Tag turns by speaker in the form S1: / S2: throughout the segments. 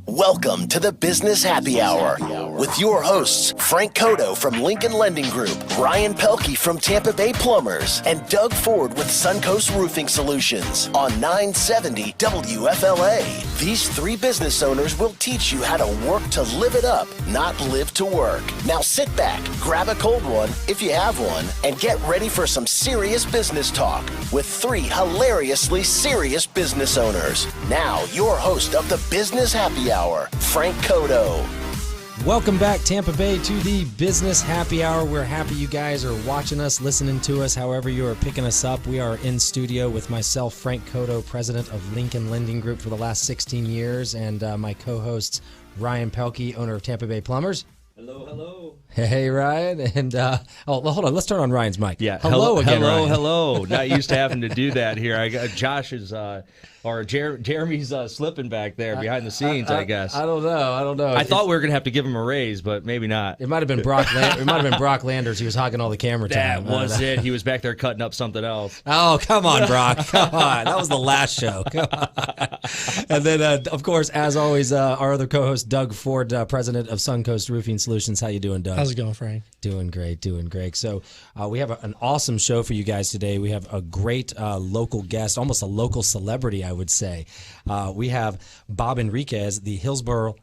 S1: Welcome to the Business Happy Hour with your hosts, Frank Cotto from Lincoln Lending Group, Brian Pelkey from Tampa Bay Plumbers, and Doug Ford with Suncoast Roofing Solutions on 970 WFLA. These three business owners will teach you how to work to live it up, not live to work. Now sit back, grab a cold one if you have one, and get ready for some serious business talk with three hilariously serious business owners. Now, your host of the Business Happy Hour, Frank Cotto.
S2: Welcome back, Tampa Bay, to the Business Happy Hour. We're happy you guys are watching us, listening to us, however you are picking us up. We are in studio with myself, Frank Cotto, president of Lincoln Lending Group for the last 16 years, and my co-hosts, Ryan Pelkey, owner of Tampa Bay Plumbers.
S3: Hello, hello.
S2: Hey, Ryan. And, hold on. Let's turn on Ryan's mic.
S3: Yeah.
S2: Hello again, Ryan.
S3: Hello. Not used to having to do that here. I got Josh's, Jeremy's slipping back there behind the scenes, I guess.
S2: I don't know.
S3: I thought we were going to have to give him a raise, but maybe not.
S2: It might have been Brock Landers. He was hogging all the camera time.
S3: That was it. He was back there cutting up something else.
S2: Oh, come on, Brock. Come on. That was the last show. Come on. And then, of course, as always, our other co-host, Doug Ford, president of Suncoast Roofing Solutions. How you doing, Doug?
S4: How's it going, Frank?
S2: Doing great. So we have an awesome show for you guys today. We have a great local guest, almost a local celebrity, I would say. We have Bob Enriquez, the Hillsborough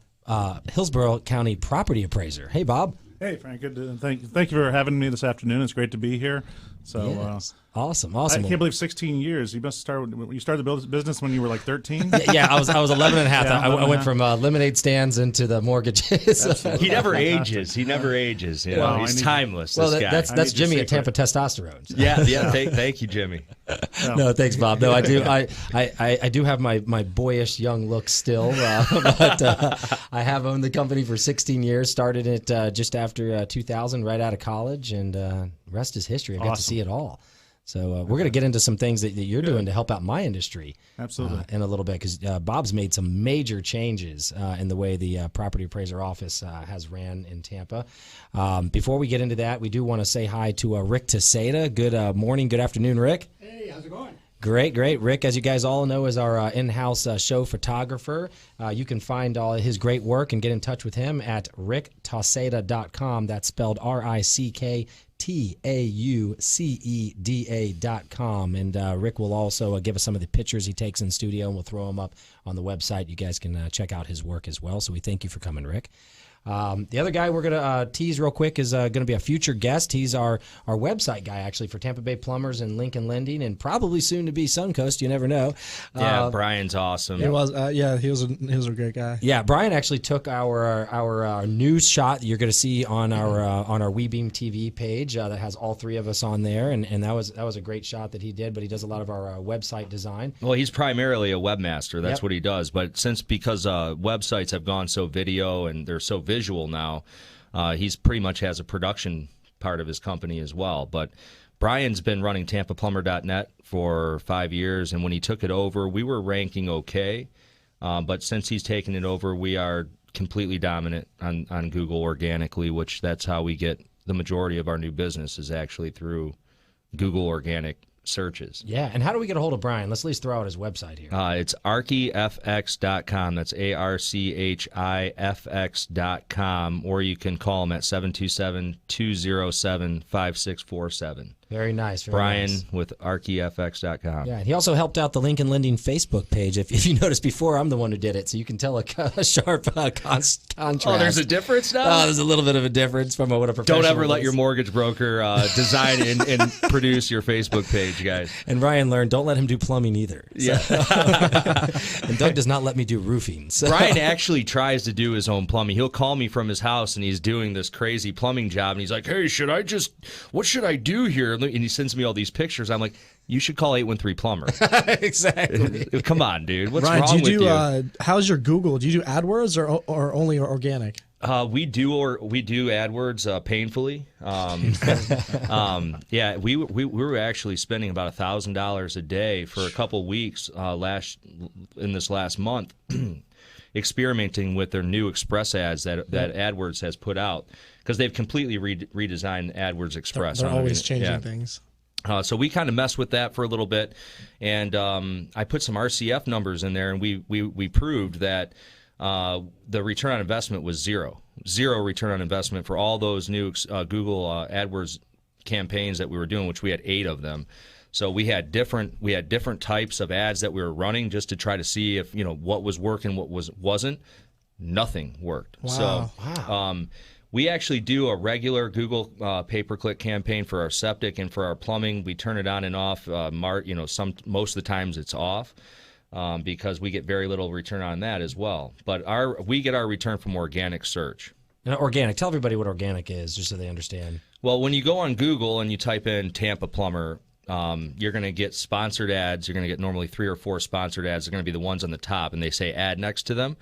S2: County property appraiser. Hey, Bob.
S5: Hey, Frank. Good to, thank you for having me this afternoon. It's great to be here. So,
S2: yes. Awesome.
S5: I can't believe 16 years. You must start. You started the business when you were like 13.
S2: Yeah, I was 11 and a half. I went from lemonade stands into the mortgages.
S3: He never ages. You know,
S5: Wow,
S3: he's timeless.
S2: Well,
S3: this guy.
S2: that's Jimmy at Tampa Testosterone. So.
S3: Yeah. Thank you, Jimmy.
S2: No, thanks, Bob. No, I do. I do have my boyish young look still, but I have owned the company for 16 years. Started it just after 2000, right out of college, and rest is history. I got to see it all. So we're going to get into some things that you're doing to help out my industry.
S5: Absolutely.
S2: In a little bit, because Bob's made some major changes in the way the property appraiser office has ran in Tampa. Before we get into that, we do want to say hi to Rick Teseda. Good morning, good afternoon, Rick.
S6: Hey, how's it going?
S2: Great. Rick, as you guys all know, is our in-house show photographer. You can find all his great work and get in touch with him at ricktauceda.com. That's spelled RickTauceda.com. And Rick will also give us some of the pictures he takes in studio, and we'll throw them up on the website. You guys can check out his work as well. So we thank you for coming, Rick. The other guy we're going to tease real quick is going to be a future guest. He's our website guy, actually, for Tampa Bay Plumbers and Lincoln Lending, and probably soon to be Suncoast. You never know.
S3: Yeah, Brian's awesome.
S4: He was a great guy.
S2: Yeah, Brian actually took our news shot that you're going to see on our WeBeam TV page that has all three of us on there, and that was a great shot that he did. But he does a lot of our website design.
S3: Well, he's primarily a webmaster. That's what he does. But because websites have gone so video and they're so visual now, he's pretty much has a production part of his company as well. But Brian's been running TampaPlumber.net for 5 years, and when he took it over, we were ranking okay. But since he's taken it over, we are completely dominant on Google organically, which that's how we get the majority of our new business is actually through Google organic searches.
S2: Yeah, and how do we get a hold of Brian? Let's at least throw out his website here.
S3: It's archifx.com. That's ARCHIFX.com, or you can call him at 727-207-5647.
S2: Very nice.
S3: Brian
S2: nice.
S3: with archifx.com.
S2: Yeah, and he also helped out the Lincoln Lending Facebook page. If you noticed before, I'm the one who did it, so you can tell a sharp contrast.
S3: Oh, there's a difference now?
S2: There's a little bit of a difference from what a professional
S3: Don't ever let
S2: is.
S3: your mortgage broker design and produce your Facebook page, guys.
S2: And Ryan learned, don't let him do plumbing either. So.
S3: Yeah.
S2: And Doug does not let me do roofing. So.
S3: Brian actually tries to do his own plumbing. He'll call me from his house, and he's doing this crazy plumbing job, and he's like, hey, what should I do here? And he sends me all these pictures. I'm like, you should call 813 Plumber.
S2: Exactly.
S3: Come on, dude. What's
S4: Ryan,
S3: wrong with you?
S4: How's your Google? Do you do AdWords or only organic?
S3: We do AdWords painfully. Yeah, we were actually spending about $1,000 a day for a couple weeks in this last month, experimenting with their new Express ads that AdWords has put out, because they've completely redesigned AdWords Express.
S4: They're always changing things.
S3: So we kind of messed with that for a little bit, and I put some RCF numbers in there, and we proved that the return on investment was zero return on investment for all those new Google AdWords campaigns that we were doing, which we had 8 of them. So we had different types of ads that we were running just to try to see if what was working, what wasn't. Nothing worked.
S4: Wow.
S3: So we actually do a regular Google pay-per-click campaign for our septic and for our plumbing. We turn it on and off. Most of the times it's off because we get very little return on that as well. But we get our return from organic search.
S2: Now, organic. Tell everybody what organic is, just so they understand.
S3: Well, when you go on Google and you type in Tampa plumber, you're going to get sponsored ads. You're going to get normally 3 or 4 sponsored ads. They're going to be the ones on the top, and they say ad next to them.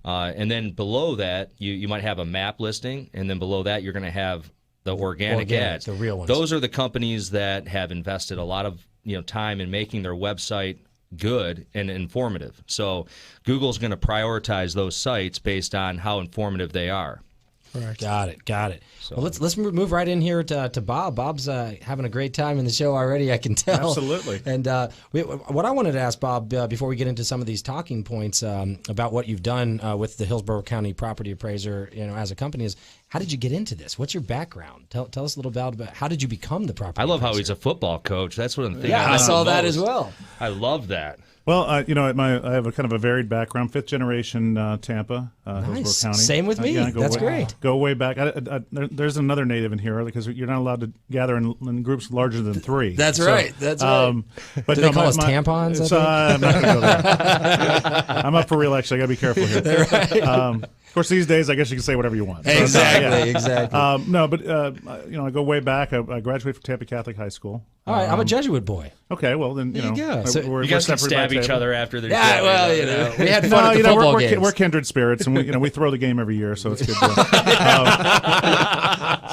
S3: And then below that, you might have a map listing, and then below that, you're going to have the organic ads.
S2: The real ones.
S3: Those are the companies that have invested a lot of time in making their website good and informative. So Google's going to prioritize those sites based on how informative they are.
S4: Correct.
S2: Got it. So, well, let's move right in here to Bob. Bob's having a great time in the show already, I can tell.
S5: Absolutely.
S2: And what I wanted to ask Bob before we get into some of these talking points about what you've done with the Hillsborough County Property Appraiser, as a company, is how did you get into this? What's your background? Tell us a little about how did you become the property?
S3: I love
S2: appraiser?
S3: how he's a football coach. That's what I'm thinking.
S2: Yeah, I saw that as well.
S3: I love that.
S5: Well, I have a kind of a varied background. 5th generation Tampa, Hillsborough County.
S2: Same with me. That's great.
S5: Go way back. There's another native in here because you're not allowed to gather in groups larger than 3.
S2: That's right. That's right.
S5: But
S2: Do they call us tampons?
S5: I'm not going to go there. I'm up for re-election. I got to be careful here. Right. Of course, these days, I guess you can say whatever you want.
S2: Exactly. Exactly.
S5: I go way back. I graduated from Tampa Catholic High School.
S2: All right, I'm a Jesuit boy.
S5: Okay, well then
S2: There you go. So
S5: we're
S3: You guys can
S5: separated by
S3: stab each
S5: table.
S3: other after the
S2: Yeah,
S3: show.
S2: well, we had fun at the football games.
S5: We're kindred spirits, and we throw the game every year, so it's good. So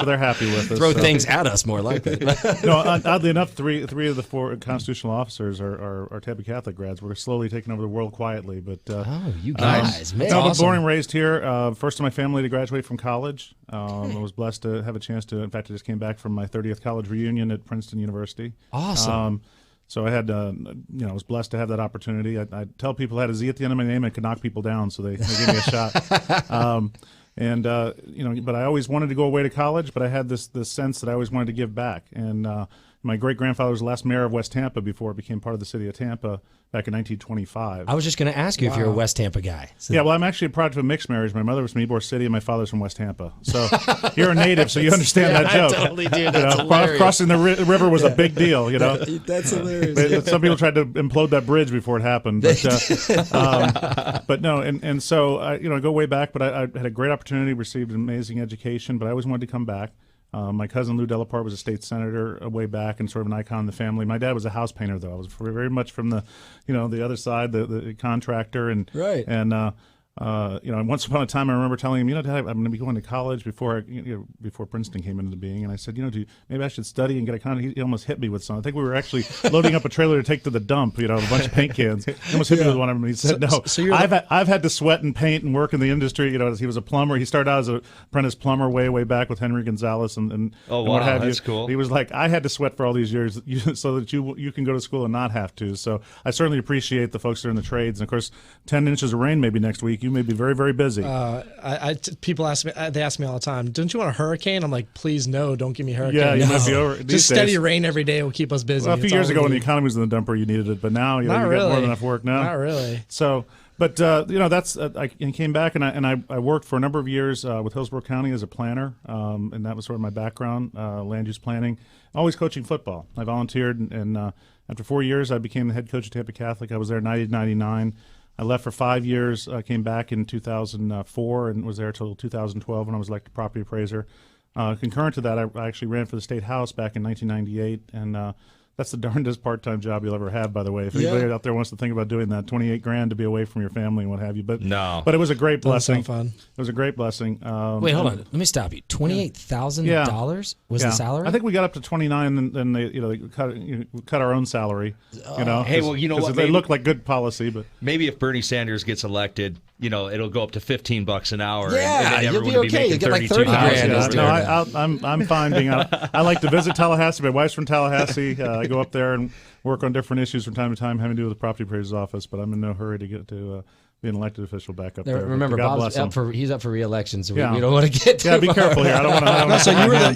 S5: they're happy with us.
S2: Throw things at us more likely.
S5: No, oddly enough, three of the 4 constitutional officers are Tampa Catholic grads. We're slowly taking over the world quietly, but
S2: Oh, you guys, man.
S5: no, but born and raised here. First in my family to graduate from college. I was blessed to have a chance to. In fact, I just came back from my 30th college reunion at Princeton University.
S2: Awesome.
S5: So I had, I was blessed to have that opportunity. I tell people I had a Z at the end of my name. I could knock people down, so they gave me a shot. But I always wanted to go away to college, but I had this sense that I always wanted to give back. And my great-grandfather was the last mayor of West Tampa before it became part of the city of Tampa back in 1925.
S2: I was just going to ask you if you're a West Tampa guy. So.
S5: Yeah, well, I'm actually a product of a mixed marriage. My mother was from Ybor City, and my father's from West Tampa. So you're a native, so you understand that joke.
S2: I totally do. That's hilarious.
S5: Crossing the river was a big deal,
S2: That's hilarious.
S5: Some people tried to implode that bridge before it happened, but no. And so I go way back. But I had a great opportunity, received an amazing education. But I always wanted to come back. My cousin Lou Delapart was a state senator way back and sort of an icon in the family. My dad was a house painter, though. I was very much from the, the other side, the contractor, and
S2: right.
S5: And once upon a time, I remember telling him, Dad, I'm going to be going to college before Princeton came into being. And I said, maybe I should study and get a kind of. He almost hit me with some. I think we were actually loading up a trailer to take to the dump, a bunch of paint cans. He almost hit me with one of them. And he said, no, I've had to sweat and paint and work in the industry. He was a plumber. He started out as an apprentice plumber way back with Henry Gonzalez and
S3: oh,
S5: what
S3: wow,
S5: have
S3: that's
S5: you.
S3: cool.
S5: He was like, I had to sweat for all these years so that you can go to school and not have to. So I certainly appreciate the folks that are in the trades. And of course, 10 inches of rain maybe next week. You may be very, very busy.
S4: People ask me. They ask me all the time. Don't you want a hurricane? I'm like, please no. Don't give me hurricane.
S5: Yeah, you might be over.
S4: Just steady rain every day will keep us busy.
S5: Well, a few years ago when the economy was in the dumper, you needed it, but now you got more than enough work now.
S4: Not really.
S5: So, but that's I came back and I worked for a number of years with Hillsborough County as a planner, and that was sort of my background, land use planning. Always coaching football. I volunteered, and after 4 years, I became the head coach at Tampa Catholic. I was there 90 to 99. I left for 5 years. I came back in 2004 and was there until 2012 when I was elected property appraiser. Concurrent to that, I actually ran for the state house back in 1998, and that's the darndest part-time job you'll ever have, by the way. If anybody out there wants to think about doing that, $28,000 to be away from your family and what have you. But
S3: no,
S5: but it was a great blessing.
S4: Fun.
S5: It was a great blessing.
S2: Wait, hold on. Let me stop you. $28,000 was the salary?
S5: I think we got up to 29, and then they cut our own salary.
S3: Hey, well, you know what?
S5: They looked like good policy, but
S3: maybe if Bernie Sanders gets elected, it'll go up to $15 an hour.
S2: Yeah,
S3: and then
S2: you'll be
S3: everyone will
S2: okay.
S3: making
S2: You'll get like
S3: 32,000
S2: $30,000
S3: over
S2: this
S3: there.
S2: year.
S5: I'm fine being out. I like to visit Tallahassee. My wife's from Tallahassee. I go up there and work on different issues from time to time having to do with the property appraiser's office, but I'm in no hurry to get to be an elected official back up there.
S2: Remember,
S5: God
S2: Bob's
S5: bless him.
S2: he's up for re-election, so
S5: Yeah.
S2: we don't want to get too
S5: Yeah, be
S2: far.
S5: careful here. I don't want to.
S4: So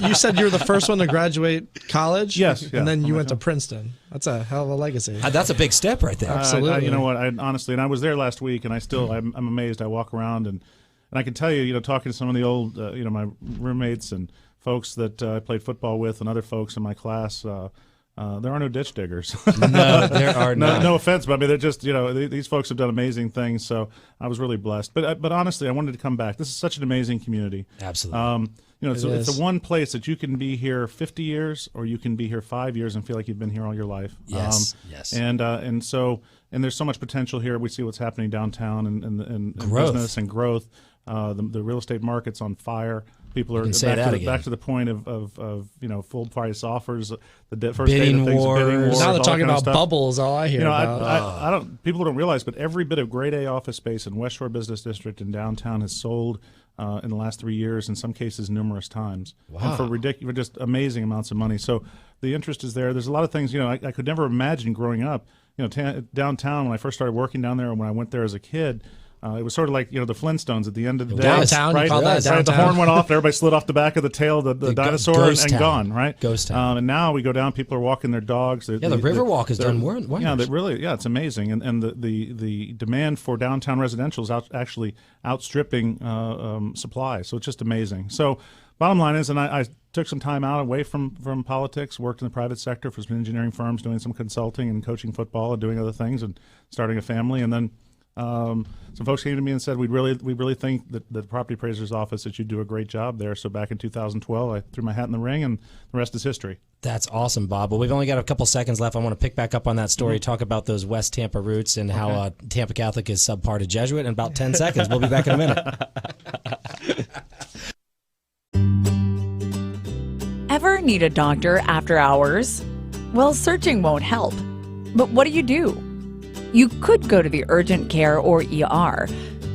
S4: you said you were the first one to graduate college?
S5: Yes, yeah.
S4: And then you went to Princeton. That's a hell of a legacy.
S2: That's a big step right there.
S4: Absolutely.
S5: You know what? I honestly, and I was there last week, and I'm amazed. I walk around and I can tell you, talking to some of the old, my roommates and folks that I played football with, and other folks in my class. There are no ditch diggers.
S2: No, there are not.
S5: No offense, but I mean, they're just, these folks have done amazing things. So I was really blessed. But honestly, I wanted to come back. This is such an amazing community.
S2: Absolutely.
S5: It's the one place that you can be here 50 years, or you can be here 5 years and feel like you've been here all your life.
S2: Yes.
S5: And there's so much potential here. We see what's happening downtown and
S2: Growth.
S5: business and growth. The real estate market's on fire. People are back to the point of full price offers. The first
S2: Bidding
S5: day of things,
S2: wars.
S5: bidding wars.
S4: Now
S5: all
S4: they're
S5: that
S4: talking
S5: kind of
S4: about
S5: stuff.
S4: bubbles. All I hear about.
S5: I don't. People don't realize, but every bit of grade A office space in West Shore Business District and downtown has sold in the last 3 years. In some cases, numerous times.
S2: Wow.
S5: And for just amazing amounts of money. So the interest is there. There's a lot of things. I could never imagine growing up. Downtown when I first started working down there, and when I went there as a kid. It was sort of like the Flintstones at the end of the day.
S4: Downtown,
S5: right?
S4: you call that
S5: Right, the
S4: downtown?
S5: horn went off, everybody slid off the back of the tail, the dinosaur,
S2: ghost
S5: and
S2: town.
S5: gone. Right,
S2: Ghost town.
S5: And now we go down, people are walking their dogs.
S2: Yeah, the Riverwalk has done wonders.
S5: Yeah, it's amazing, and the demand for downtown residential is actually outstripping supply. So it's just amazing. So bottom line is, and I took some time out away from politics, worked in the private sector for some engineering firms, doing some consulting and coaching football and doing other things, and starting a family, and then. Some folks came to me and said we really think that the property appraiser's office that you do a great job there. So back in 2012, I threw my hat in the ring, and the rest is history.
S2: That's awesome, Bob. Well, we've only got a couple seconds left. I want to pick back up on that story, talk about those West Tampa roots and how Tampa Catholic is subpar to Jesuit in about 10 seconds. We'll be back in a minute.
S6: Ever need a doctor after hours? Well, searching won't help. But what do? You could go to the urgent care or ER,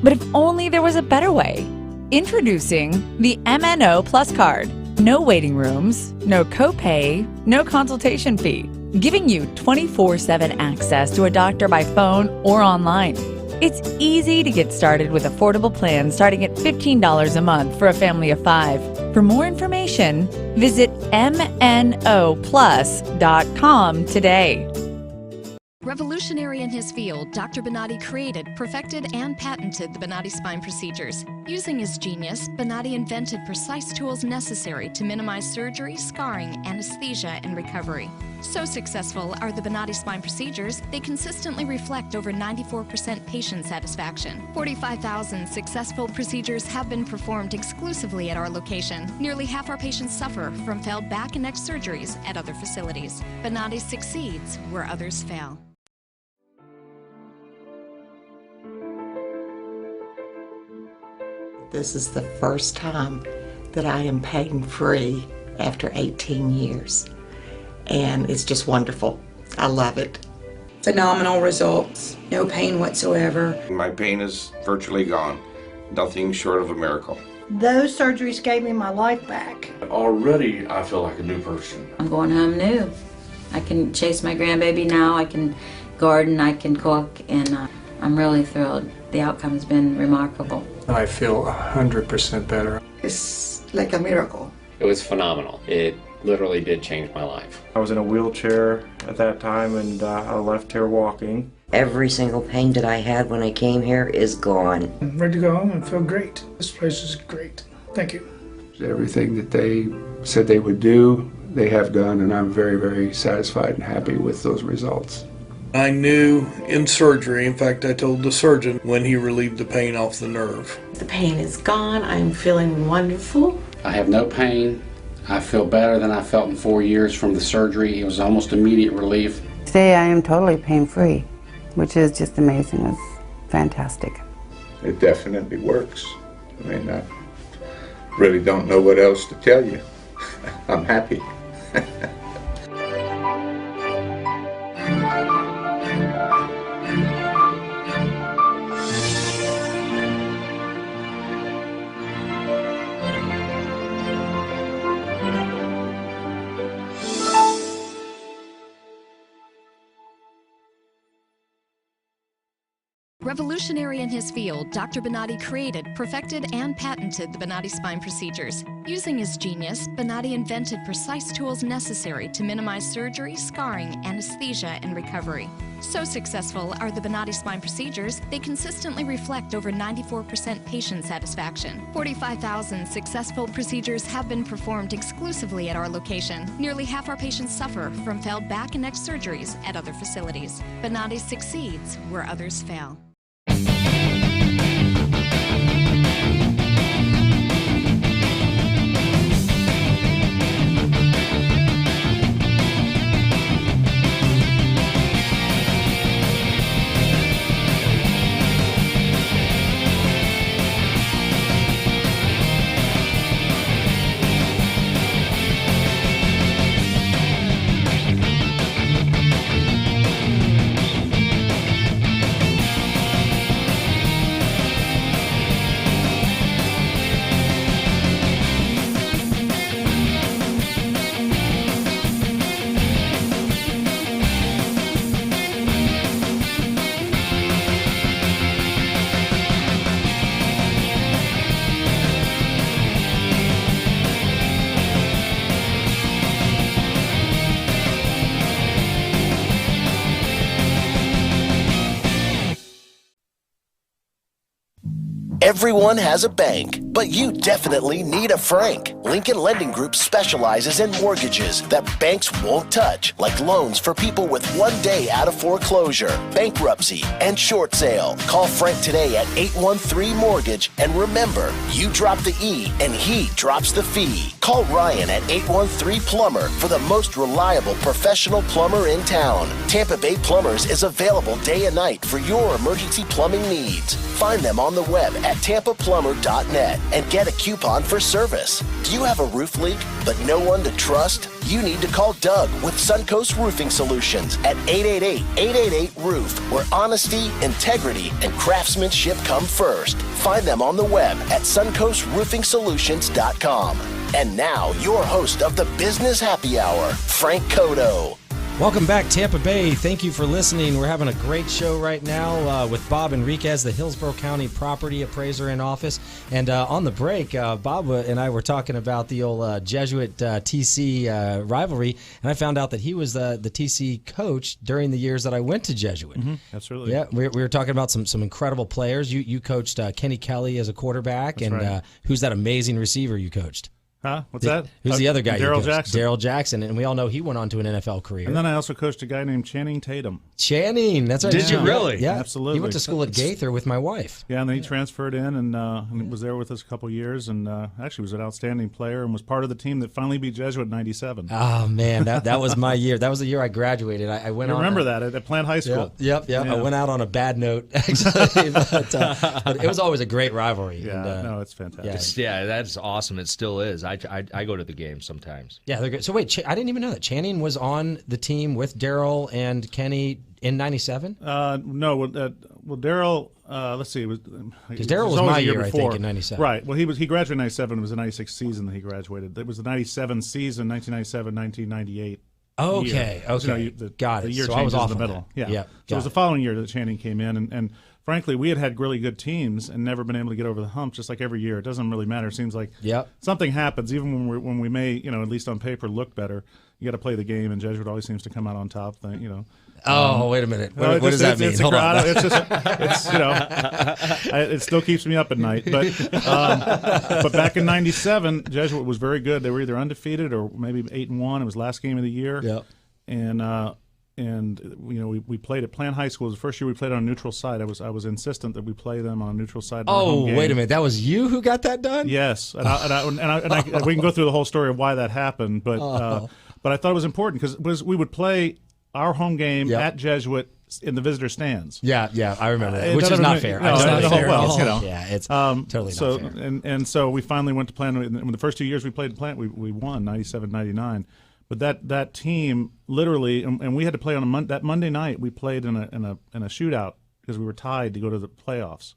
S6: but if only there was a better way. Introducing the MNO Plus Card. No waiting rooms, no copay, no consultation fee, giving you 24/7 access to a doctor by phone or online. It's easy to get started with affordable plans starting at $15 a month for a family of 5. For more information, visit mnoplus.com today.
S7: Revolutionary in his field, Dr. Bonatti created, perfected, and patented the Bonatti spine procedures. Using his genius, Bonatti invented precise tools necessary to minimize surgery, scarring, anesthesia, and recovery. So successful are the Bonatti spine procedures, they consistently reflect over 94% patient satisfaction. 45,000 successful procedures have been performed exclusively at our location. Nearly half our patients suffer from failed back and neck surgeries at other facilities. Bonatti succeeds where others fail.
S8: This is the first time that I am pain free after 18 years. And it's just wonderful. I love it.
S9: Phenomenal results. No pain whatsoever.
S10: My pain is virtually gone. Nothing short of a miracle.
S11: Those surgeries gave me my life back.
S12: Already I feel like a new person.
S13: I'm going home new. I can chase my grandbaby now. I can garden, I can cook, and I'm really thrilled. The outcome has been remarkable.
S14: I feel 100% better.
S9: It's like a miracle.
S15: It was phenomenal. It literally did change my life.
S16: I was in a wheelchair at that time, and I left here walking.
S17: Every single pain that I had when I came here is gone.
S18: I'm ready to go home and feel great. This place is great. Thank you.
S19: Everything that they said they would do, they have done, and I'm very, very satisfied and happy with those results.
S20: I knew in surgery, in fact I told the surgeon when he relieved the pain off the nerve.
S8: The pain is gone. I'm feeling wonderful.
S15: I have no pain. I feel better than I felt in 4 years from the surgery. It was almost immediate relief.
S21: Today I am totally pain-free, which is just amazing. It's fantastic.
S19: It definitely works. I mean, I really don't know what else to tell you. I'm happy.
S7: Revolutionary in his field, Dr. Bonatti created, perfected, and patented the Bonatti spine procedures. Using his genius, Bonatti invented precise tools necessary to minimize surgery, scarring, anesthesia, and recovery. So successful are the Bonatti spine procedures, they consistently reflect over 94% patient satisfaction. 45,000 successful procedures have been performed exclusively at our location. Nearly half our patients suffer from failed back and neck surgeries at other facilities. Bonatti succeeds where others fail.
S1: Everyone has a bank, but you definitely need a Frank. Lincoln Lending Group specializes in mortgages that banks won't touch, like loans for people with 1 day out of foreclosure, bankruptcy, and short sale. Call Frank today at 813-MORTGAGE, and remember, you drop the E and he drops the fee. Call Ryan at 813-PLUMBER for the most reliable professional plumber in town. Tampa Bay Plumbers is available day and night for your emergency plumbing needs. Find them on the web at tampaplumber.net and get a coupon for service. Do you have a roof leak but no one to trust? You need to call Doug with Suncoast Roofing Solutions at 888-888-ROOF, where honesty, integrity, and craftsmanship come first. Find them on the web at suncoastroofing-solutions.com. And now, your host of the Business Happy Hour, Frank Cotto.
S2: Welcome back, Tampa Bay. Thank you for listening. We're having a great show right now with Bob Enriquez, the Hillsborough County property appraiser in office. And on the break, Bob and I were talking about the old Jesuit-TC rivalry, and I found out that he was the TC coach during the years that I went to Jesuit.
S5: Mm-hmm. Absolutely.
S2: Yeah, we were talking about some incredible players. You coached Kenny Kelly as a quarterback.
S5: That's
S2: and
S5: right.
S2: Who's that amazing receiver you coached?
S5: Huh? What's that?
S2: Who's the other guy?
S5: Darrell Jackson.
S2: Darrell Jackson, and we all know he went on to an NFL career.
S5: And then I also coached a guy named Channing Tatum.
S2: Channing, that's right.
S3: Did you really?
S2: Yeah,
S5: absolutely.
S2: He went to school at Gaither with my wife.
S5: Yeah, and then he transferred in and was there with us a couple years, and actually was an outstanding player and was part of the team that finally beat Jesuit in '97.
S2: Oh man, that was my year. That was the year I graduated. I went.
S5: You remember that at Plant High School?
S2: Yep. Yeah. I went out on a bad note, actually, but it was always a great rivalry.
S5: Yeah,
S2: and,
S5: no, it's fantastic.
S3: Yeah, that's awesome. It still is. I go to the game sometimes.
S2: Yeah, they're good. So wait, I didn't even know that Channing was on the team with Darrell and Kenny in '97.
S5: No, well, Darrell. Let's see,
S2: because Darrell was my year, I think, in '97.
S5: Right. Well, he graduated in '97. It was the '96 season that he graduated. It was the '97 season, 1997, 1998.
S2: Okay.
S5: Year.
S2: Okay. Got it.
S5: The year
S2: so I was off
S5: in the
S2: on
S5: middle.
S2: That.
S5: Yeah. So it was the following year that Channing came in, and frankly, we had really good teams and never been able to get over the hump. Just like every year, it doesn't really matter. It seems like something happens, even when we may, at least on paper, look better. You got to play the game, and Jesuit always seems to come out on top.
S2: Oh, wait a minute. What does that mean? Hold on.
S5: It still keeps me up at night. But back in '97, Jesuit was very good. They were either undefeated or maybe 8-1. It was last game of the year.
S2: Yep.
S5: And we played at Plant High School. It was the first year we played on a neutral site. I was insistent that we play them on a neutral site.
S2: Oh, wait a minute! That was you who got that done?
S5: Yes, and we can go through the whole story of why that happened. But I thought it was important because we would play our home game at Jesuit in the visitor stands.
S2: Yeah, I remember that, which is not fair.
S5: No,
S2: it's not fair at all.
S5: Yeah,
S2: it's totally not fair.
S5: And so we finally went to Plant. In the first 2 years we played Plant, we won 97, 99. But that team literally, and we had to play on that Monday night. We played in a shootout because we were tied to go to the playoffs.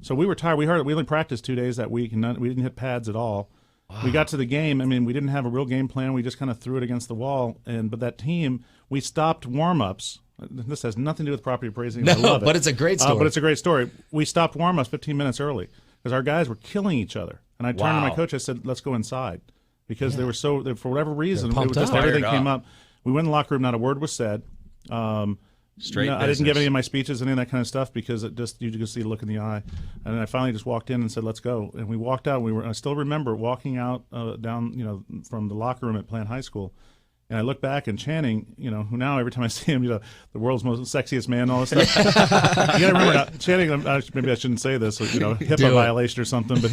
S5: So we were tired. We only practiced 2 days that week, and we didn't hit pads at all. Wow. We got to the game. I mean, we didn't have a real game plan. We just kind of threw it against the wall. But that team, we stopped warm-ups. This has nothing to do with property appraising.
S2: No,
S5: I love it.
S2: but it's a great story.
S5: But it's a great story. We stopped warm-ups 15 minutes early because our guys were killing each other. And I turned to my coach. I said, "Let's go inside," because they were for whatever reason, it was just everything came up. We went in the locker room. Not a word was said.
S3: Straight
S5: I didn't give any of my speeches, any of that kind of stuff, because you just see the look in the eye. And then I finally just walked in and said, "Let's go." And we walked out. I still remember walking out down, from the locker room at Plant High School. And I look back and Channing, who now every time I see him, the world's most sexiest man, all this stuff. You gotta remember, Channing. Maybe I shouldn't say this, HIPAA violation or something. But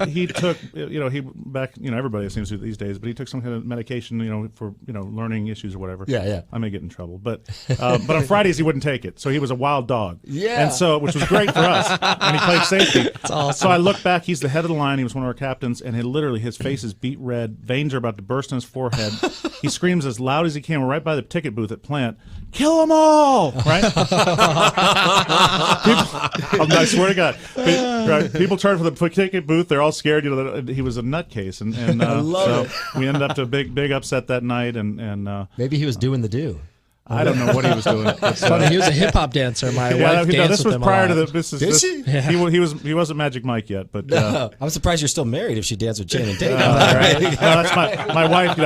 S5: he took, everybody seems to these days, but he took some kind of medication, for learning issues or whatever.
S2: Yeah.
S5: I may get in trouble, but on Fridays he wouldn't take it, so he was a wild dog.
S2: Yeah.
S5: And so, which was great for us, and he played safety. That's awesome. So I look back, he's the head of the line. He was one of our captains, and his face is beet red. Veins are about to burst in his forehead. He screams as loud as he can. We're right by the ticket booth at Plant. "Kill them all!" Right? I swear to God. People turn from the ticket booth. They're all scared. He was a nutcase, and
S2: I love it.
S5: We ended up to a big upset that night. And
S2: maybe he was doing the do.
S5: I don't know what he was doing.
S4: It's funny. He was a hip hop dancer. My wife danced
S5: this
S4: with
S5: was
S4: him
S5: prior
S4: a lot.
S5: to the.
S2: Yeah.
S5: He wasn't Magic Mike yet, but
S2: I'm surprised you're still married if she danced with Channing Tatum.
S5: That's my wife.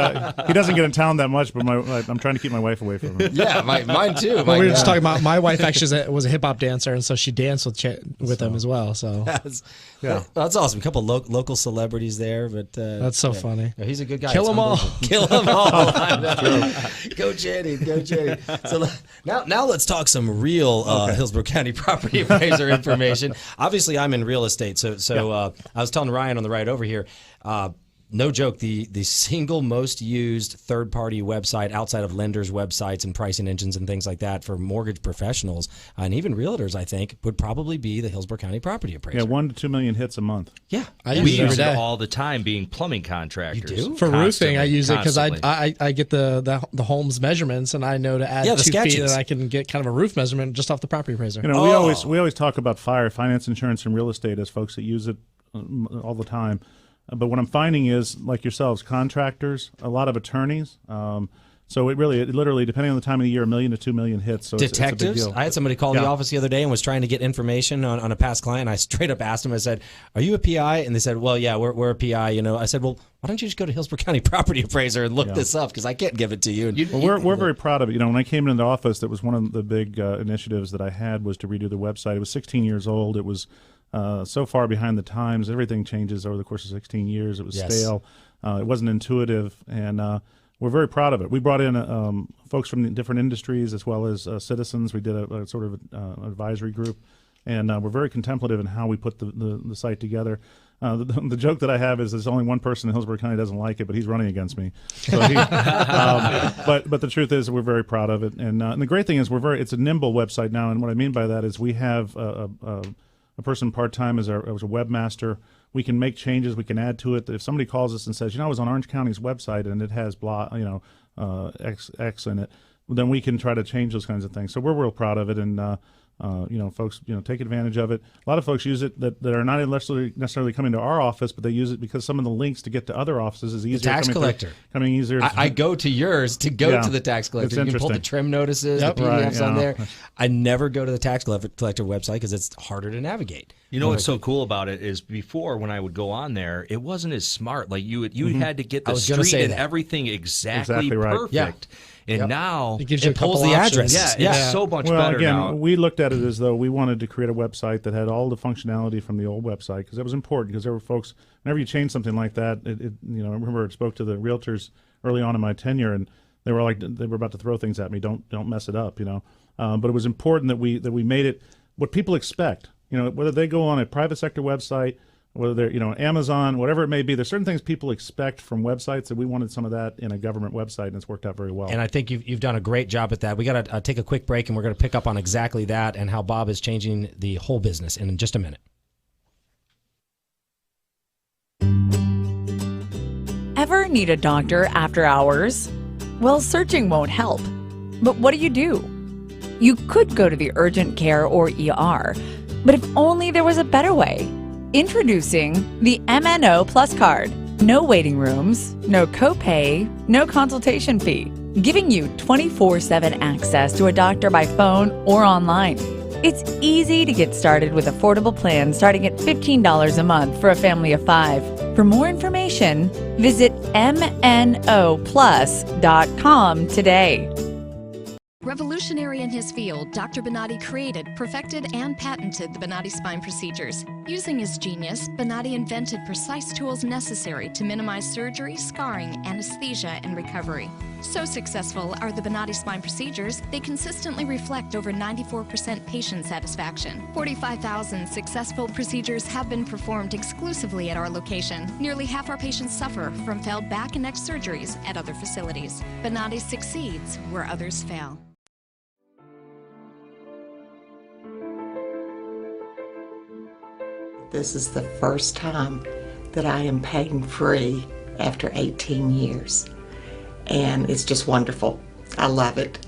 S5: He doesn't get in town that much, but I'm trying to keep my wife away from him.
S2: Yeah, mine too.
S4: Well, we were just talking about my wife actually was a hip hop dancer, and so she danced with him as well. So
S2: that's awesome. A couple local celebrities there, but
S4: that's so funny.
S2: Yeah, he's a good guy.
S4: Kill them all.
S2: Kill them all. Go Channing. Go Channing. So now let's talk some real Hillsborough County property appraiser information. Obviously, I'm in real estate, so I was telling Ryan on the ride over here. No joke, the single most used third-party website outside of lenders' websites and pricing engines and things like that for mortgage professionals and even realtors, I think, would probably be the Hillsborough County Property Appraiser.
S5: Yeah, 1 to 2 million hits a month.
S2: Yeah,
S3: we use it all the time, being plumbing contractors.
S2: You do?
S4: For roofing, I use it because I get the home's measurements, and I know to add 2 feet, and I can get kind of a roof measurement just off the property appraiser.
S5: We always talk about finance, insurance, and real estate as folks that use it all the time. But what I'm finding is, like yourselves, contractors, a lot of attorneys. So it literally, depending on the time of the year, 1 million to 2 million hits. So
S2: detectives.
S5: It's a big deal.
S2: I had somebody call the office the other day and was trying to get information on a past client. I straight up asked them. I said, "Are you a PI?" And they said, "Well, yeah, we're a PI." I said, "Well, why don't you just go to Hillsborough County Property Appraiser and look this up, because I can't give it to you."
S5: We're very proud of it. When I came into the office, that was one of the big initiatives that I had, was to redo the website. It was 16 years old. It was so far behind the times. Everything changes over the course of 16 years. It was stale. It wasn't intuitive, and we're very proud of it. We brought in folks from different industries as well as citizens. We did a sort of advisory group, and we're very contemplative in how we put the site together. The joke that I have is there's only one person in Hillsborough County doesn't like it, but he's running against me. So but the truth is, we're very proud of it, and the great thing is it's a nimble website now. And what I mean by that is we have a person part-time as a webmaster. We can make changes. We can add to it. If somebody calls us and says, I was on Orange County's website and it has X in it, then we can try to change those kinds of things. So we're real proud of it, and folks, take advantage of it. A lot of folks use it that are not necessarily coming to our office, but they use it because some of the links to get to other offices is easier.
S2: The tax collector.
S5: Coming easier.
S2: I go to yours to go to the tax collector. You can pull the trim notices, the PDFs on there. I never go to the tax collector website because it's harder to navigate.
S3: What's so cool about it is, before, when I would go on there, it wasn't as smart. Like you had to get the street and everything exactly perfect.
S5: Yeah.
S3: And now
S2: it pulls the address.
S3: Yeah, it's so much better now.
S5: We looked at it as though we wanted to create a website that had all the functionality from the old website, because that was important. Because there were folks, whenever you change something like that, I remember I spoke to the realtors early on in my tenure, and they were about to throw things at me. Don't mess it up, But it was important that we made it what people expect. Whether they go on a private sector website, whether they're, Amazon, whatever it may be, there's certain things people expect from websites, that we wanted some of that in a government website, and it's worked out very well.
S2: And I think you've done a great job at that. We got to take a quick break, and we're going to pick up on exactly that and how Bob is changing the whole business in just a minute.
S6: Ever need a doctor after hours? Well, searching won't help. But what do? You could go to the urgent care or ER, but if only there was a better way. Introducing the MNO Plus Card. No waiting rooms, no copay, no consultation fee. giving you 24/7 access to a doctor by phone or online. It's easy to get started with affordable plans starting at $15 a month for a family of 5. For more information, visit mnoplus.com today.
S7: Revolutionary in his field, Dr. Bonati created, perfected, and patented the Bonati spine procedures. Using his genius, Bonati invented precise tools necessary to minimize surgery, scarring, anesthesia, and recovery. So successful are the Bonati spine procedures, they consistently reflect over 94% patient satisfaction. 45,000 successful procedures have been performed exclusively at our location. Nearly half our patients suffer from failed back and neck surgeries at other facilities. Bonati succeeds where others fail.
S8: This is the first time that I am pain-free after 18 years. And it's just wonderful. I love it.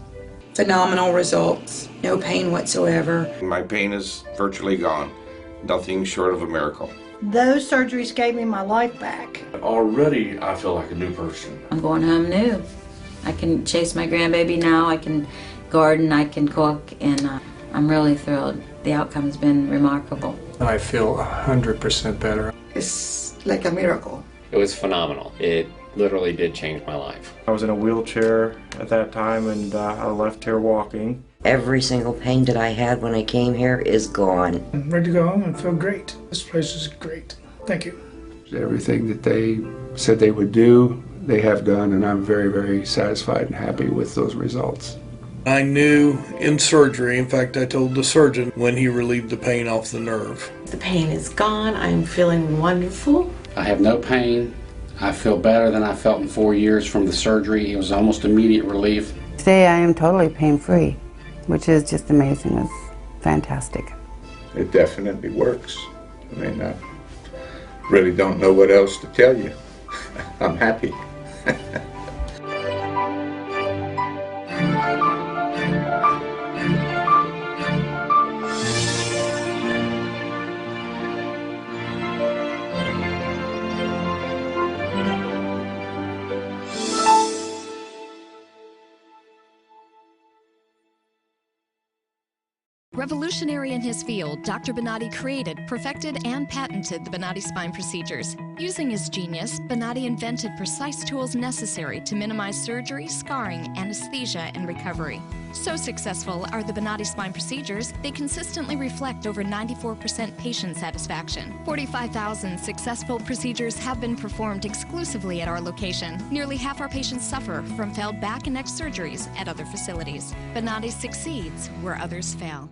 S9: Phenomenal results. No pain whatsoever.
S19: My pain is virtually gone. Nothing short of a miracle.
S11: Those surgeries gave me my life back.
S12: Already, I feel like a new person.
S13: I'm going home new. I can chase my grandbaby now. I can garden. I can cook. And I'm really thrilled. The outcome has been remarkable.
S14: I feel 100% better.
S9: It's like a miracle.
S10: It was phenomenal. It literally did change my life.
S16: I was in a wheelchair at that time, and I left here walking.
S17: Every single pain that I had when I came here is gone.
S18: I'm ready to go home and feel great. This place is great. Thank you.
S14: Everything that they said they would do, they have done, and I'm very, very satisfied and happy with those results.
S20: I knew in surgery, in fact, I told the surgeon when he relieved the pain off the nerve.
S8: The pain is gone. I'm feeling wonderful.
S15: I have no pain. I feel better than I felt in 4 years from the surgery. It was almost immediate relief.
S21: Today I am totally pain-free, which is just amazing. It's fantastic.
S19: It definitely works. I mean, I really don't know what else to tell you. I'm happy.
S7: Revolutionary in his field, Dr. Bonati created, perfected, and patented the Bonati spine procedures. Using his genius, Bonati invented precise tools necessary to minimize surgery, scarring, anesthesia, and recovery. So successful are the Bonati spine procedures, they consistently reflect over 94% patient satisfaction. 45,000 successful procedures have been performed exclusively at our location. Nearly half our patients suffer from failed back and neck surgeries at other facilities. Bonati succeeds where others fail.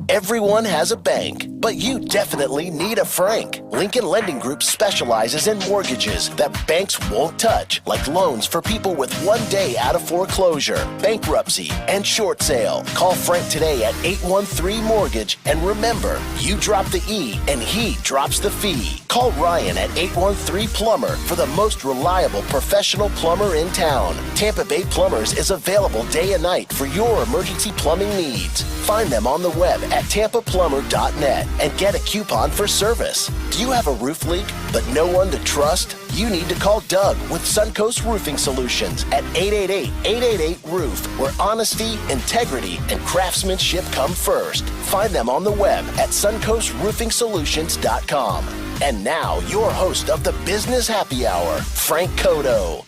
S1: Everyone has a bank, but you definitely need a Frank. Lincoln Lending Group specializes in mortgages that banks won't touch, like loans for people with 1 day out of foreclosure, bankruptcy, and short sale. Call Frank today at 813-MORTGAGE, and remember, you drop the E and he drops the fee. Call Ryan at 813-PLUMBER for the most reliable professional plumber in town. Tampa Bay Plumbers is available day and night for your emergency plumbing needs. Find them on the web at tampaplumber.net and get a coupon for service. Do you have a roof leak but no one to trust? You need to call Doug with Suncoast Roofing Solutions at 888-888-ROOF, where honesty, integrity, and craftsmanship come first. Find them on the web at suncoastroofing.com. And now, your host of the Business Happy Hour, Frank Cotto.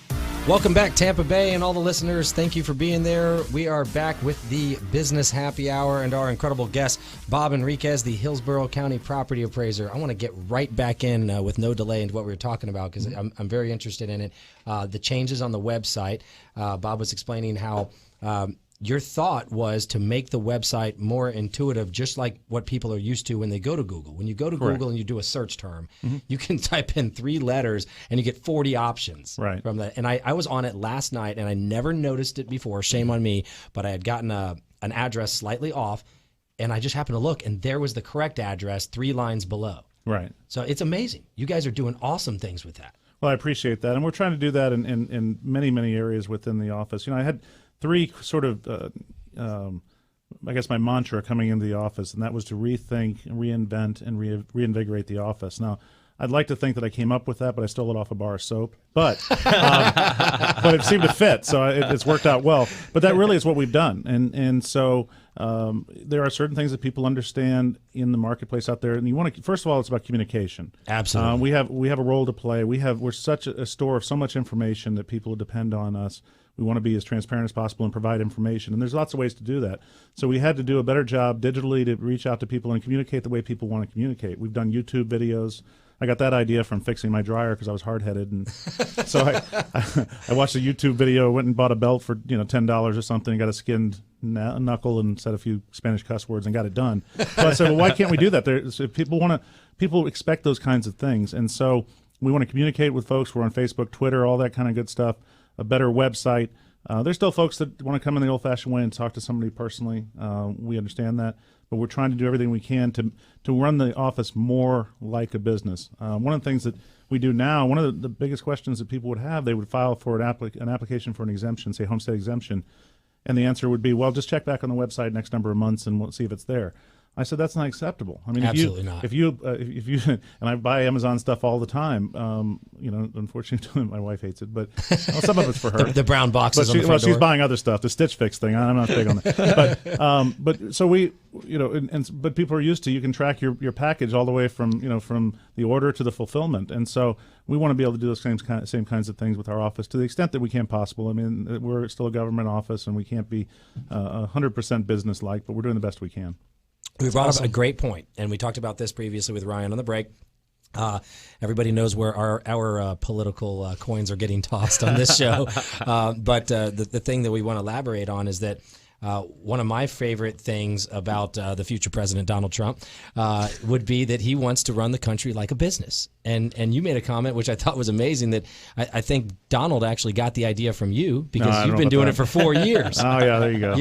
S2: Welcome back, Tampa Bay, and all the listeners. Thank you for being there. We are back with the Business Happy Hour and our incredible guest, Bob Enriquez, the Hillsborough County Property Appraiser. I want to get right back in with no delay into what we were talking about because I'm very interested in it. The changes on the website. Bob was explaining how your thought was to make the website more intuitive, just like what people are used to when they go to Google. When you go to Google and you do a search term, you can type in 3 letters and you get 40 options from that. And I was on it last night and I never noticed it before. Shame on me, but I had gotten an address slightly off and I just happened to look and there was the correct address 3 lines below.
S5: Right.
S2: So it's amazing. You guys are doing awesome things with that.
S5: Well, I appreciate that. And we're trying to do that in many, many areas within the office. I had 3 sort of, I guess, my mantra coming into the office, and that was to rethink, reinvent, and reinvigorate the office. Now, I'd like to think that I came up with that, but I stole it off a bar of soap. But it seemed to fit, so it's worked out well. But that really is what we've done. And so there are certain things that people understand in the marketplace out there. And you want to, first of all, it's about communication.
S2: Absolutely.
S5: We have a role to play. We're such a store of so much information that people depend on us. We want to be as transparent as possible and provide information. And there's lots of ways to do that. So we had to do a better job digitally to reach out to people and communicate the way people want to communicate. We've done YouTube videos. I got that idea from fixing my dryer because I was hard-headed, and so I watched a YouTube video, went and bought a belt for $10 or something, got a skinned knuckle and said a few Spanish cuss words and got it done. So I said, well, why can't we do that? So people expect those kinds of things, and so we want to communicate with folks. We're on Facebook, Twitter, all that kind of good stuff. A better website. There's still folks that want to come in the old-fashioned way and talk to somebody personally. We understand that. But we're trying to do everything we can to run the office more like a business. One of the things that we do now, one of the biggest questions that people would have, they would file for an application for an exemption, say homestead exemption, and the answer would be, well, just check back on the website next number of months and we'll see if it's there. I said that's not acceptable. I mean,
S2: absolutely not.
S5: If you and I buy Amazon stuff all the time. Unfortunately, my wife hates it, but some of it's for her.
S2: the brown boxes on the front door.
S5: She's buying other stuff. The Stitch Fix thing. I'm not big on that. But so we, but people are used to, you can track your package all the way from from the order to the fulfillment, and so we want to be able to do those same kinds of things with our office to the extent that we can possible. I mean, we're still a government office, and we can't be 100% business-like, but we're doing the best we can.
S2: We brought up a great point, and we talked about this previously with Ryan on the break. Everybody knows where our political coins are getting tossed on this show. But the thing that we want to elaborate on is that one of my favorite things about the future president, Donald Trump, would be that he wants to run the country like a business. And you made a comment, which I thought was amazing, that I think Donald actually got the idea from you because you've been doing it for 4 years.
S5: Oh, yeah, there you go.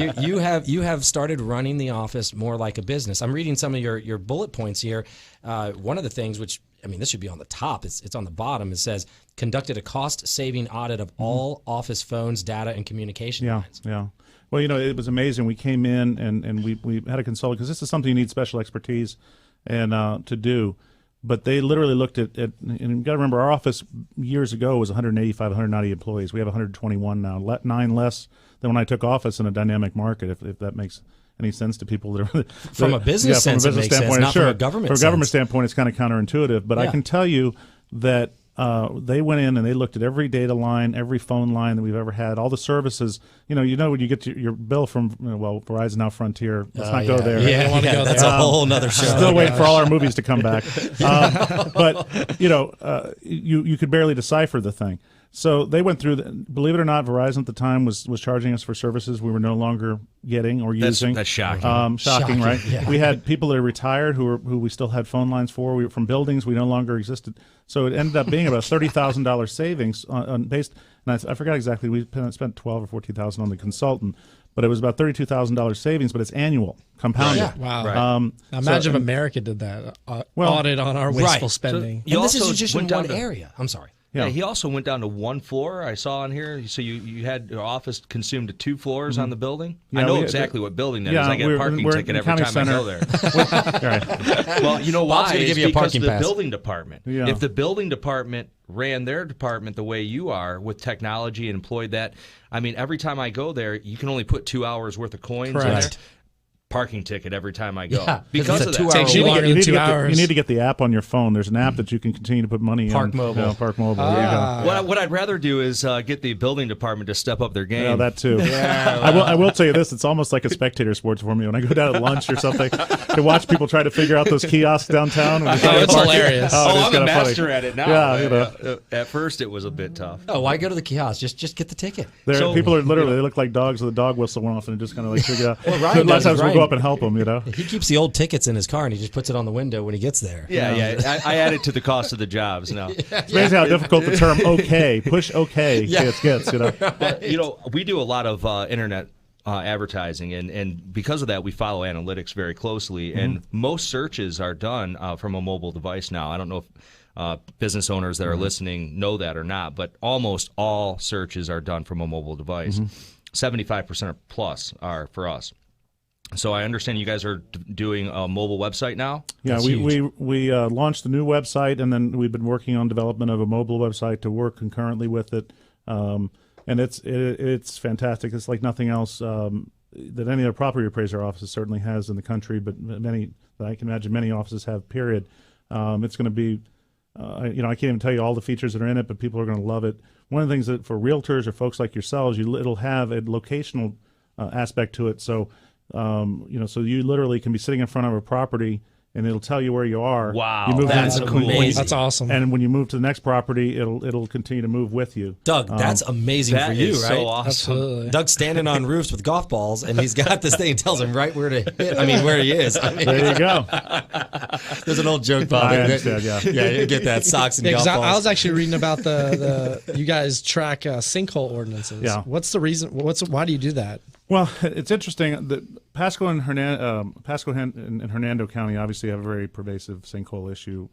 S2: You have started running the office more like a business. I'm reading some of your bullet points here. One of the things, which, I mean, this should be on the top. It's on the bottom. It says, conducted a cost-saving audit of all office phones, data, and communication lines.
S5: Yeah. Well, it was amazing. We came in and we had a consultant, because this is something you need special expertise and to do. But they literally looked at and you've got to remember, our office years ago was 185, 190 employees. We have 121 now, 9 less than when I took office in a dynamic market, if that makes any sense to people that are
S2: from a business sense, it makes sense, not from a government sense.
S5: From a government standpoint, it's kind of counterintuitive. But I can tell you that they went in and they looked at every data line, every phone line that we've ever had, all the services. When you get your bill from Verizon, now Frontier. Let's not go there.
S2: Yeah, I want to go. That's a whole nother show.
S5: Still waiting for all our movies to come back. But you could barely decipher the thing. So they went through. Believe it or not, Verizon at the time was charging us for services we were no longer getting or using.
S3: That's shocking.
S5: Shocking, right?
S2: Yeah.
S5: We had people that are retired who we still had phone lines for. We were from buildings we no longer existed. So it ended up being about $30,000 savings based. And I forgot exactly. We spent $12,000 or $14,000 on the consultant. But it was about $32,000 savings, but it's annual, compounded.
S4: Yeah. Wow.
S3: Right.
S4: Imagine if America did that audit on our wasteful spending.
S2: And this is just in one area. I'm sorry.
S3: Yeah, he also went down to 1 floor. I saw on here. So you had your office consumed to 2 floors on the building.
S5: Yeah,
S3: I know exactly what building that is. I get a parking ticket every time I go there.
S5: Right.
S3: Well, you know why?
S2: Bob's give you a parking
S3: because
S2: pass.
S3: The building department.
S5: Yeah.
S3: If the building department ran their department the way you are with technology and employed that, I mean, every time I go there, you can only put 2 hours worth of coins in there. parking ticket every time I go.
S2: Yeah,
S3: because
S2: it's
S3: of
S2: a
S3: that.
S2: 2 hour
S5: You
S2: wait.
S5: need to get you need to get the app on your phone. There's an app that you can continue to put money
S2: Park
S5: in.
S2: Mobile.
S5: Park Mobile. There you go.
S3: What I'd rather do is get the building department to step up their game.
S5: Yeah, that too.
S3: Yeah,
S5: I will tell you this: it's almost like a spectator sport for me when I go down at lunch or something to watch people try to figure out those kiosks downtown. When
S4: it's hilarious.
S3: I'm a master
S5: funny.
S3: at it now.
S5: Yeah, you know.
S3: At first, it was a bit tough.
S2: Oh, why go to the kiosk? Just get the ticket.
S5: People are literally they look like dogs with a dog whistle went off and just kind of like figure out.
S2: Well, Ryan
S5: a lot of times
S2: Ryan,
S5: we'll go up and help them. You know,
S2: he keeps the old tickets in his car and he just puts it on the window when he gets there.
S3: Yeah. I add it to the cost of the jobs now.
S5: It's amazing how difficult the term "okay" push "okay" gets. You know,
S3: well, we do a lot of internet advertising, and because of that, we follow analytics very closely. And most searches are done from a mobile device now. I don't know if business owners that are listening know that or not, but almost all searches are done from a mobile device. 75% plus are for us. So I understand you guys are doing a mobile website now?
S5: Yeah, we launched a new website, and then we've been working on development of a mobile website to work concurrently with it. And it's fantastic. It's like nothing else that any other property appraiser office certainly has in the country, but many that I can imagine many offices have, period. It's going to be, I can't even tell you all the features that are in it, but people are going to love it. One of the things that for realtors or folks like yourselves, it'll have a locational aspect to it. So, so you literally can be sitting in front of a property and it'll tell you where you are.
S3: Wow,
S5: you move
S3: that's cool.
S4: That's awesome.
S5: And when you move to the next property, it'll continue to move with you.
S2: Doug, that's amazing
S3: that
S2: for you,
S3: is
S2: right?
S3: so awesome.
S4: Absolutely.
S2: Doug's standing on roofs with golf balls, and he's got this thing that tells him right where to hit. I mean, where he is.
S5: There you go.
S2: There's an old joke, Bob.
S5: I understand,
S2: Yeah, you get that, socks and golf balls.
S4: I was actually reading about the you guys track sinkhole ordinances.
S5: Yeah.
S4: What's the reason? Why do you do that?
S5: Well, it's interesting that Pasco and Hernando County obviously have a very pervasive sinkhole issue.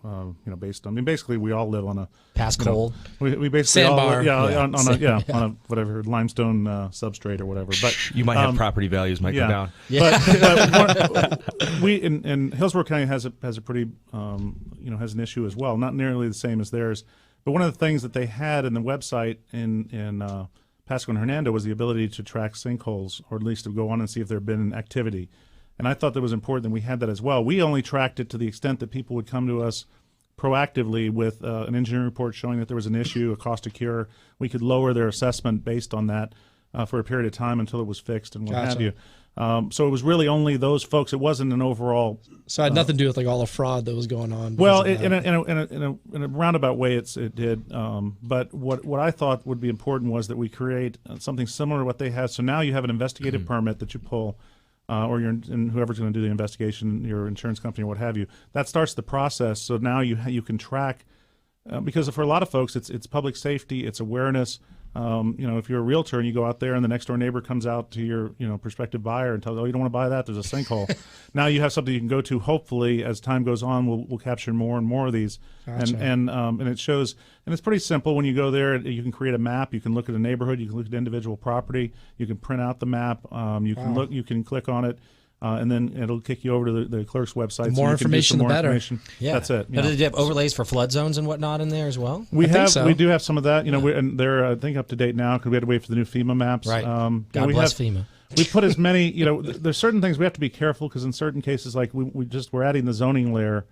S5: Based on, basically we all live on a
S2: Pasco.
S5: We basically
S4: Sandbar.
S5: on a whatever limestone substrate or whatever. But
S3: You might have property values might go down.
S5: But we in Hillsborough County has a pretty has an issue as well. Not nearly the same as theirs. But one of the things that they had in the website in Pasco and Hernando was the ability to track sinkholes, or at least to go on and see if there had been activity. And I thought that was important that we had that as well. We only tracked it to the extent that people would come to us proactively with an engineering report showing that there was an issue, a cost to cure. We could lower their assessment based on that for a period of time until it was fixed and what have you. So it was really only those folks. It wasn't an overall.
S4: So it had nothing to do with like all the fraud that was going on.
S5: Well, in a roundabout way, it did. But what I thought would be important was that we create something similar to what they have. So now you have an investigative permit that you pull, or and whoever's going to do the investigation, your insurance company or what have you. That starts the process. So now you can track, because for a lot of folks, it's public safety, it's awareness. If you're a realtor and you go out there and the next door neighbor comes out to your, prospective buyer and tells, oh, you don't want to buy that, there's a sinkhole. Now you have something you can go to. Hopefully, as time goes on, we'll capture more and more of these.
S4: Gotcha.
S5: And it shows, and it's pretty simple. When you go there, you can create a map. You can look at a neighborhood. You can look at individual property. You can print out the map. You can look. You can click on it. And then it'll kick you over to the clerk's website.
S4: The more information, the better.
S5: Yeah, that's it.
S2: But did you have overlays for flood zones and whatnot in there as well?
S5: We do have some of that. And they're I think up to date now because we had to wait for the new FEMA maps.
S2: Right. God bless FEMA.
S5: We put as many. There's certain things we have to be careful because in certain cases, like we're adding the zoning layer.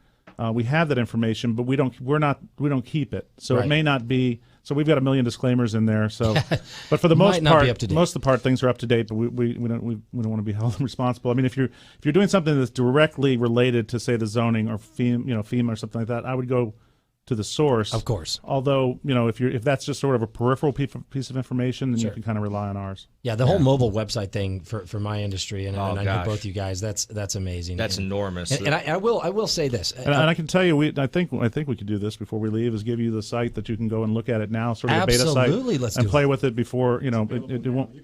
S5: We have that information, but we don't keep it. So It may not be. So we've got a million disclaimers in there. So, but for the most of the part, things are up to date. But we don't want to be held responsible. I mean, if you're doing something that's directly related to, say, the zoning or FEMA or something like that, I would go to the source.
S2: Of course.
S5: Although, if that's just sort of a peripheral piece of information, then you can kind of rely on ours.
S2: Yeah, the whole mobile website thing for my industry, and I know both you guys, that's amazing.
S3: That's enormous.
S2: And I will say this,
S5: and I can tell you, I think we could do this before we leave, is give you the site that you can go and look at it now, sort of a beta site,
S2: let's
S5: play with it before it won't.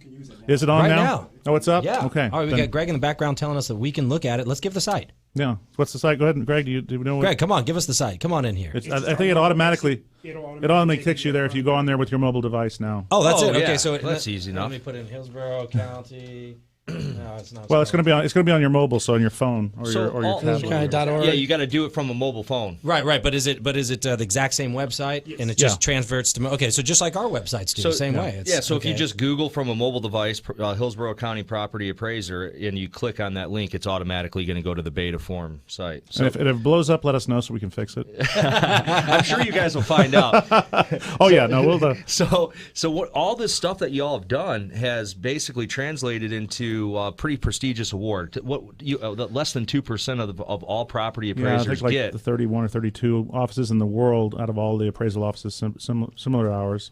S5: Is it on
S2: right
S5: now? Oh, it's up.
S2: Yeah.
S5: Okay.
S2: All right, we got Greg in the background telling us that we can look at it. Let's give the site.
S5: Yeah. What's the site? Go ahead, Greg. Do you know?
S2: Greg, come on, give us the site. Come on in here.
S5: I think it automatically kicks you there if you go on there with your mobile device now.
S2: Oh, that's it.
S3: Yeah.
S2: Okay, so
S3: that's easy enough.
S2: Let me put in Hillsborough County No, it's not.
S5: Well, it's going to be on your mobile, so on your phone or your tablet.
S3: Yeah, you got to do it from a mobile phone.
S2: Right. But is it the exact same website? Yes. And it just transfers to okay. So just like our websites do, the same way.
S3: So if you just Google from a mobile device, Hillsborough County Property Appraiser, and you click on that link, it's automatically going to go to the beta form site. So
S5: and if it blows up, let us know so we can fix it.
S3: I'm sure you guys will find out.
S5: We'll.
S3: So what all this stuff that y'all have done has basically translated into a pretty prestigious award. What less than 2% of all property appraisers
S5: I think
S3: get.
S5: The 31 or 32 offices in the world out of all the appraisal offices similar to ours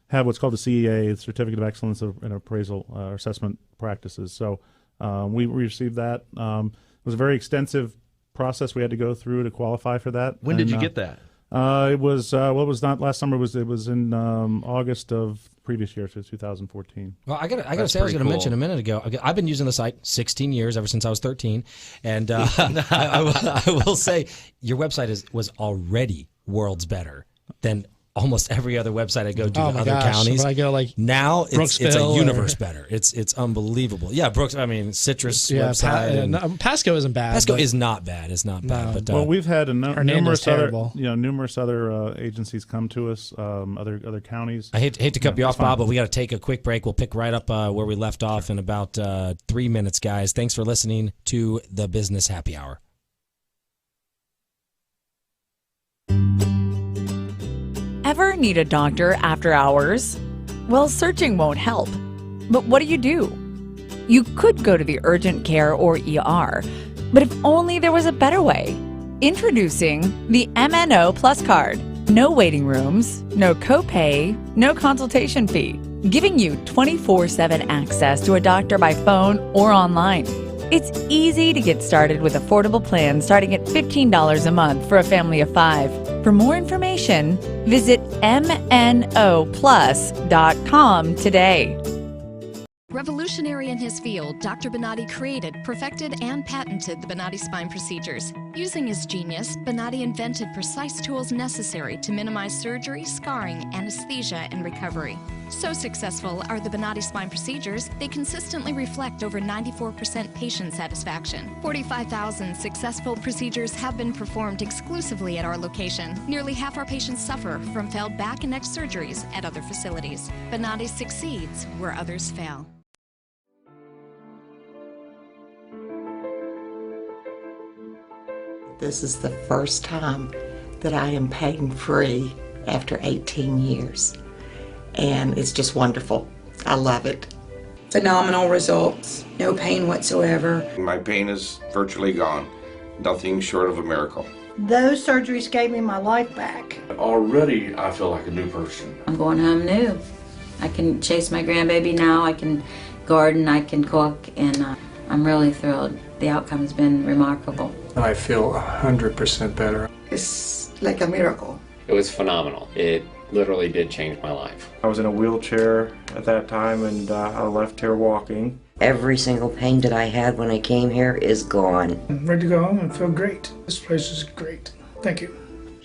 S5: have what's called the CEA, the Certificate of Excellence in Appraisal Assessment Practices. So we received that. It was a very extensive process we had to go through to qualify for that.
S3: When did you get that?
S5: It was was not last summer. It was in August of previous year, so 2014.
S2: Well, I got to say, I was going to mention a minute ago. I've been using the site 16 years, ever since I was 13, and I will say your website was already worlds better than almost every other website I go to in other counties.
S4: When I go
S2: now, it's a universe better. It's unbelievable. Yeah, Citrus website.
S4: Pasco isn't bad.
S2: Pasco is not bad. It's not bad. But
S5: we've had numerous other agencies come to us, other counties.
S2: I hate to cut you off, Bob, but we got to take a quick break. We'll pick right up where we left off in about 3 minutes, guys. Thanks for listening to the Business Happy Hour.
S6: Ever need a doctor after hours? Well, searching won't help. But what do? You could go to the urgent care or ER, but if only there was a better way. Introducing the MNO Plus card. No waiting rooms, no copay, no consultation fee, giving you 24/7 access to a doctor by phone or online. It's easy to get started with affordable plans starting at $15 a month for a family of 5. For more information, visit mnoplus.com today.
S7: Revolutionary in his field, Dr. Bonati created, perfected, and patented the Bonati spine procedures. Using his genius, Bonati invented precise tools necessary to minimize surgery, scarring, anesthesia, and recovery. So successful are the Bonati spine procedures, they consistently reflect over 94% patient satisfaction. 45,000 successful procedures have been performed exclusively at our location. Nearly half our patients suffer from failed back and neck surgeries at other facilities. Bonati succeeds where others fail.
S8: This is the first time that I am pain-free after 18 years. And it's just wonderful. I love it.
S9: Phenomenal results. No pain whatsoever.
S19: My pain is virtually gone. Nothing short of a miracle.
S11: Those surgeries gave me my life back.
S12: Already, I feel like a new person.
S13: I'm going home new. I can chase my grandbaby now. I can garden. I can cook. And I'm really thrilled. The outcome has been remarkable.
S18: I feel 100% better.
S9: It's like a miracle.
S10: It was phenomenal. It literally did change my life.
S16: I was in a wheelchair at that time, and I left here walking.
S17: Every single pain that I had when I came here is gone.
S18: I'm ready to go home and feel great. This place is great. Thank you.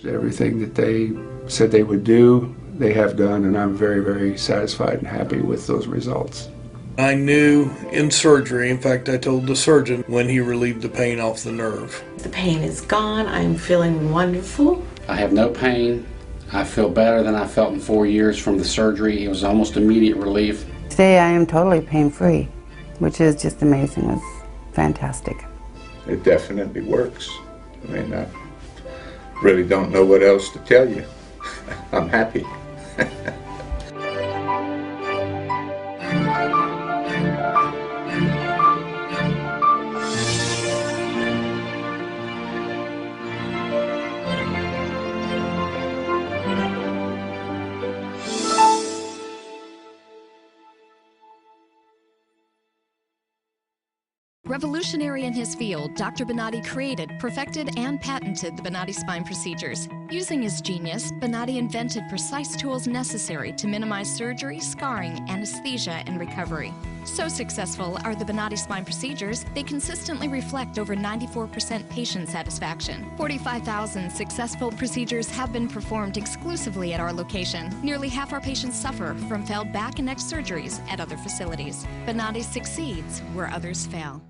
S14: Everything that they said they would do, they have done, and I'm very, very satisfied and happy with those results.
S20: I knew in surgery, in fact, I told the surgeon when he relieved the pain off the nerve.
S8: The pain is gone. I'm feeling wonderful.
S15: I have no pain. I feel better than I felt in 4 years from the surgery. It was almost immediate relief.
S21: Today I am totally pain-free, which is just amazing. It's fantastic.
S19: It definitely works. I mean, I really don't know what else to tell you. I'm happy.
S7: Revolutionary in his field, Dr. Bonati created, perfected, and patented the Bonati spine procedures. Using his genius, Bonati invented precise tools necessary to minimize surgery, scarring, anesthesia, and recovery. So successful are the Bonati spine procedures, they consistently reflect over 94% patient satisfaction. 45,000 successful procedures have been performed exclusively at our location. Nearly half our patients suffer from failed back and neck surgeries at other facilities. Bonati succeeds where others fail.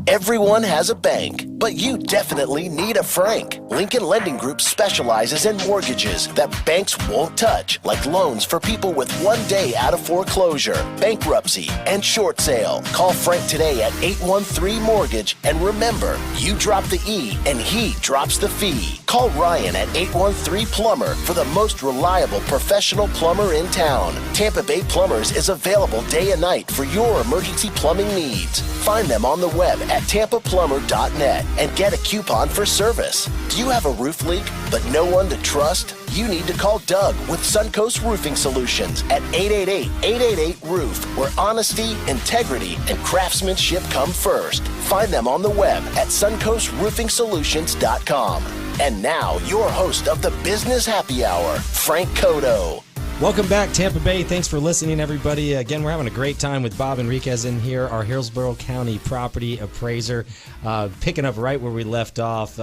S1: Everyone has a bank, but you definitely need a Frank. Lincoln Lending Group specializes in mortgages that banks won't touch, like loans for people with 1 day out of foreclosure, bankruptcy, and short sale. Call Frank today at 813-MORTGAGE, and remember, you drop the E and he drops the fee. Call Ryan at 813-PLUMBER for the most reliable professional plumber in town. Tampa Bay Plumbers is available day and night for your emergency plumbing needs. Find them on the web at tampaplumber.net and get a coupon for service. Do you have a roof leak but no one to trust? You need to call Doug with Suncoast Roofing Solutions at 888-888-ROOF, where honesty, integrity, and craftsmanship come first. Find them on the web at suncoastroofingsolutions.com. And now, your host of the Business Happy Hour, Frank Cotto.
S2: Welcome back, Tampa Bay. Thanks for listening, everybody. Again, we're having a great time with Bob Enriquez in here, our Hillsborough County property appraiser, picking up right where we left off,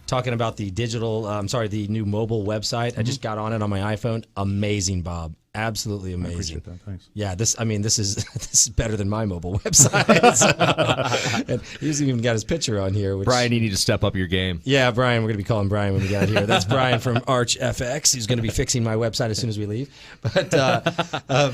S2: talking about the the new mobile website. Mm-hmm. I just got on it on my iPhone. Amazing, Bob. Absolutely amazing.
S5: I appreciate that. Thanks.
S2: Yeah, this is better than my mobile website. And he's even got his picture on here.
S3: Brian, you need to step up your game.
S2: Yeah, Brian, we're going to be calling Brian when we get here. That's Brian from Arch FX. He's going to be fixing my website as soon as we leave. But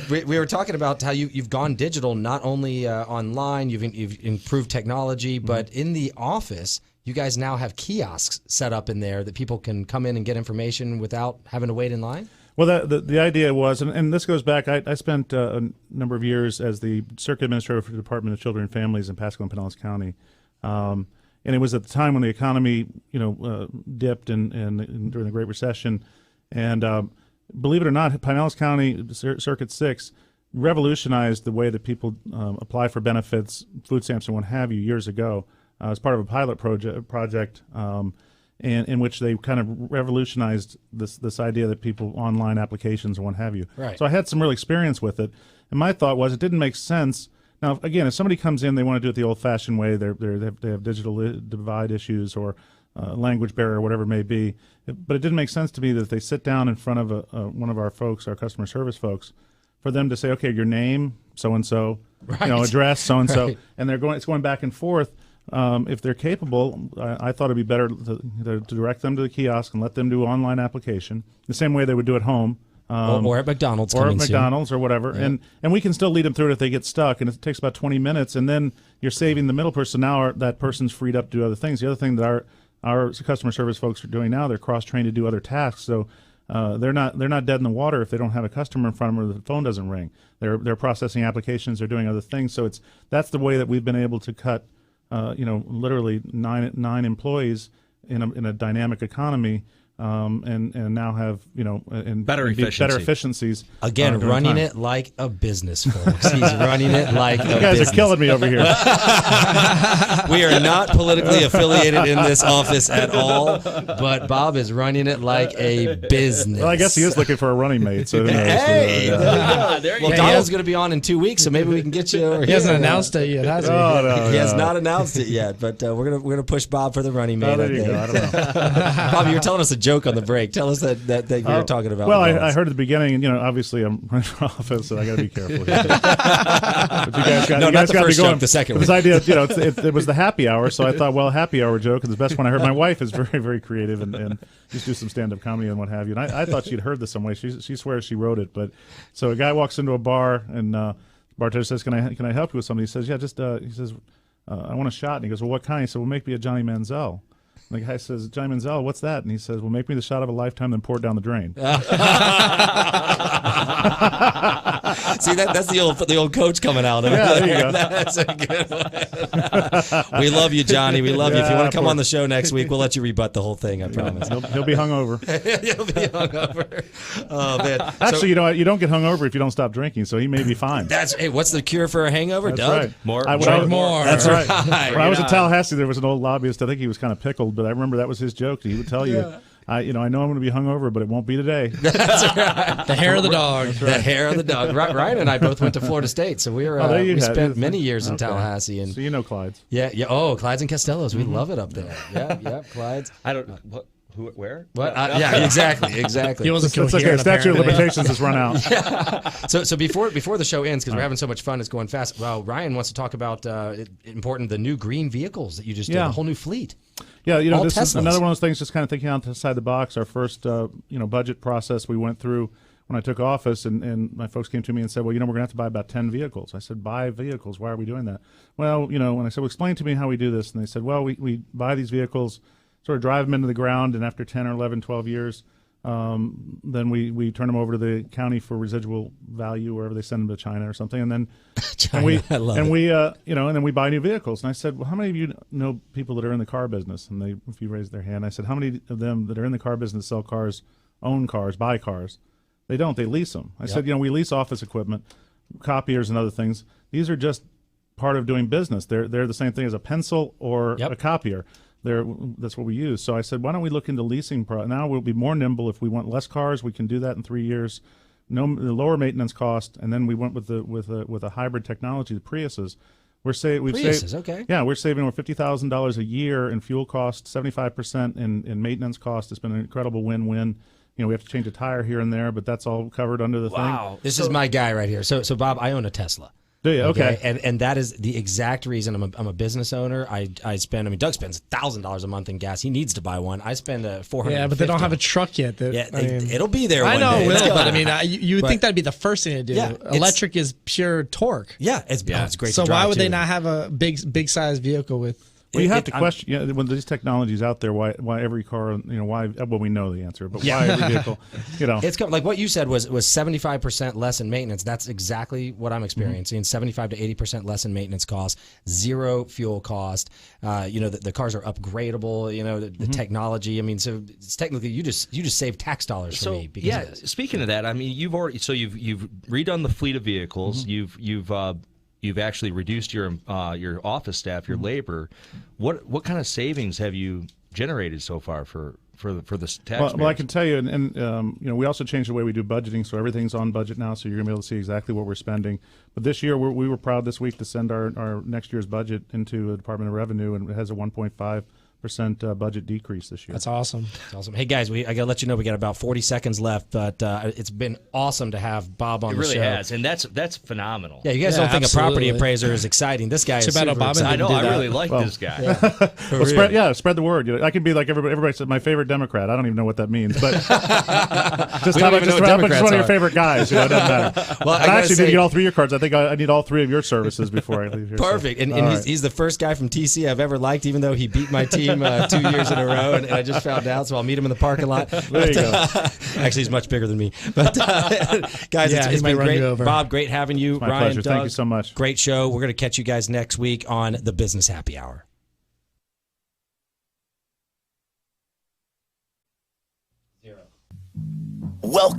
S2: we were talking about how you've gone digital, not only online, you've improved technology, but in the office, you guys now have kiosks set up in there that people can come in and get information without having to wait in line?
S5: Well, the idea was, and this goes back, I spent a number of years as the Circuit Administrator for the Department of Children and Families in Pasco and Pinellas County. And it was at the time when the economy, dipped and during the Great Recession. And believe it or not, Pinellas County Circuit 6 revolutionized the way that people apply for benefits, food stamps, and what have you years ago as part of a pilot project. In which they kind of revolutionized this idea that people online applications and what have you.
S2: Right.
S5: So I had some real experience with it, and my thought was it didn't make sense. Now, again, if somebody comes in, they want to do it the old-fashioned way. They have digital divide issues or language barrier, or whatever it may be. But it didn't make sense to me that if they sit down in front of one of our folks, our customer service folks, for them to say, okay, your name, so and so, address, so and so, and it's going back and forth. If they're capable, I thought it'd be better to direct them to the kiosk and let them do online application the same way they would do at home.
S2: Or at McDonald's.
S5: Or at McDonald's or whatever. Yeah. And we can still lead them through it if they get stuck, and it takes about 20 minutes, and then you're saving the middle person. Now that person's freed up to do other things. The other thing that our customer service folks are doing now, they're cross-trained to do other tasks, so they're not dead in the water if they don't have a customer in front of them or the phone doesn't ring. They're processing applications, they're doing other things, so that's the way that we've been able to cut literally nine employees in a dynamic economy, and now have
S3: better
S5: efficiencies.
S2: Again, running it like a business, folks. He's running it like a business.
S5: You guys are killing me over here.
S2: We are not politically affiliated in this office at all, but Bob is running it like a business.
S5: Well, I guess he is looking for a running mate. So who knows?
S2: Hey, well, Donald's going to be on in 2 weeks, so maybe we can get you over here.
S4: He hasn't announced it yet, has he?
S2: He has not announced it yet, but we're gonna push Bob for the running mate.
S5: There you go. I don't know.
S2: Bob, you were telling us a joke joke on the break. Tell us that thing you were talking about.
S5: Well, I heard at the beginning, and obviously I'm running for office, so I got to be careful here. But you guys got to be going.
S2: The second one.
S5: This idea, it was the happy hour, so I thought, well, happy hour joke is the best one I heard. My wife is very, very creative and used to do some stand-up comedy and what have you. And I thought she'd heard this some way. She swears she wrote it. But so a guy walks into a bar and the bartender says, "Can I help you with something?" He says, "Yeah, just." He says, "I want a shot." And he goes, "Well, what kind?" He said, "Well, make me a Johnny Manziel." And the guy says, "Johnny Manziel, what's that?" And he says, "Well, make me the shot of a lifetime, then pour it down the drain."
S2: See, that's the old coach coming out.
S5: Yeah, there you go.
S2: That's a good one. We love you, Johnny. We love you. If you want to come on the show next week, we'll let you rebut the whole thing. I promise.
S5: He'll be hungover.
S2: He'll be hungover. Oh man.
S5: Actually, you don't get hungover if you don't stop drinking, so he may be fine.
S2: Hey, what's the cure for a hangover,
S5: That's
S2: Doug?
S5: right.
S3: More.
S5: That's right.
S2: Right.
S5: When I was in Tallahassee, there was an old lobbyist. I think he was kind of pickled, but I remember that was his joke. He would tell you, I know I'm going to be hungover, but it won't be today.
S2: That's right.
S4: The hair of the dog.
S2: The hair of the dog. Ryan and I both went to Florida State, so we spent many years in
S5: Okay.
S2: Tallahassee. And
S5: so you know Clyde's.
S2: Yeah. Oh, Clyde's and Castellos. We love it up there. Yeah, Clyde's.
S3: I don't. What? Who? Where?
S2: What? Yeah, exactly.
S4: He wasn't
S5: It's okay.
S4: coherent,
S5: Statute of
S4: apparently.
S5: limitations has run out.
S2: So before the show ends, because we're having so much fun, it's going fast. Well, Ryan wants to talk about the new green vehicles that you just did, the whole new fleet.
S5: Yeah,
S2: All
S5: this is
S2: Teslas.
S5: another one of those things. Just kind of thinking outside the box. Our first, budget process we went through when I took office, and my folks came to me and said, "Well, we're going to have to buy about 10 vehicles." I said, "Buy vehicles? Why are we doing that?" Well, when I said, "Well, explain to me how we do this," and they said, "Well, we buy these vehicles, sort of drive them into the ground, and after 10 or 11, 12 years, then we turn them over to the county for residual value wherever they send them to China or something, and then
S2: China, I love it.
S5: and then we buy new vehicles." And I said, "Well, how many of you know people that are in the car business?" And if you raised their hand, I said, "How many of them that are in the car business sell cars, own cars, buy cars?" They don't. They lease them. I said, we lease office equipment, copiers, and other things. These are just part of doing business. They're the same thing as a pencil or a copier. That's what we use. So I said, why don't we look into leasing? Now we'll be more nimble. If we want less cars, we can do that in 3 years. Lower maintenance cost, and then we went with a hybrid technology, the Priuses. We're saving over $50,000 a year in fuel costs, 75% in maintenance cost. It's been an incredible win-win. We have to change a tire here and there, but that's all covered under the thing.
S2: Wow, this is my guy right here. So Bob, I own a Tesla.
S5: Do you? Okay.
S2: And that is the exact reason I'm a business owner. I spend. Doug spends $1,000 a month in gas. He needs to buy one. I spend $450.
S4: Yeah, but they don't have a truck yet.
S2: It'll be there.
S4: I
S2: one
S4: know
S2: day.
S4: it will, but you would think that'd be the first thing to do.
S2: Yeah,
S4: Electric is pure torque.
S2: Yeah, it's great.
S4: So
S2: to drive
S4: why would
S2: too.
S4: they not have a big size vehicle with?
S5: Well, you have to question when these technologies out there. Why every car? Why? Well, we know the answer, but why every vehicle?
S2: It's like what you said was 75% less in maintenance. That's exactly what I'm experiencing. 75 to 80% less in maintenance cost, zero fuel cost. The cars are upgradable. The technology. So it's technically you just save tax dollars for me. Because of this.
S3: Speaking of that, you've redone the fleet of vehicles. You've actually reduced your office staff, your labor. What kind of savings have you generated so far for the taxpayers?
S5: Well, I can tell you, and we also changed the way we do budgeting, so everything's on budget now. So you're gonna be able to see exactly what we're spending. But this year, we were proud this week to send our next year's budget into the Department of Revenue, and it has a 1.5% budget decrease this year.
S4: That's awesome.
S2: That's awesome. Hey guys, I gotta let you know we got about 40 seconds left, but it's been awesome to have Bob on the show.
S3: It really has, and that's phenomenal.
S2: Yeah, you guys don't think a property appraiser is exciting. This guy is super exciting.
S3: I know. I really like this guy.
S5: Spread the word. I can be like everybody. Everybody said my favorite Democrat. I don't even know what that means, but just one of your favorite guys. It doesn't matter. Well, I actually need to get all 3 of your cards. I think I need all 3 of your services before I leave here.
S2: Perfect.
S5: So.
S2: And he's the first guy from TC I've ever liked, even though he beat my team 2 years in a row, and I just found out, so I'll meet him in the parking lot.
S5: There you go.
S2: Actually, he's much bigger than me. But guys, it's been great. Bob, great having you.
S5: My
S2: Ryan,
S5: pleasure.
S2: Doug,
S5: thank you so much.
S2: Great show. We're going to catch you guys next week on the Business Happy Hour.
S1: Welcome.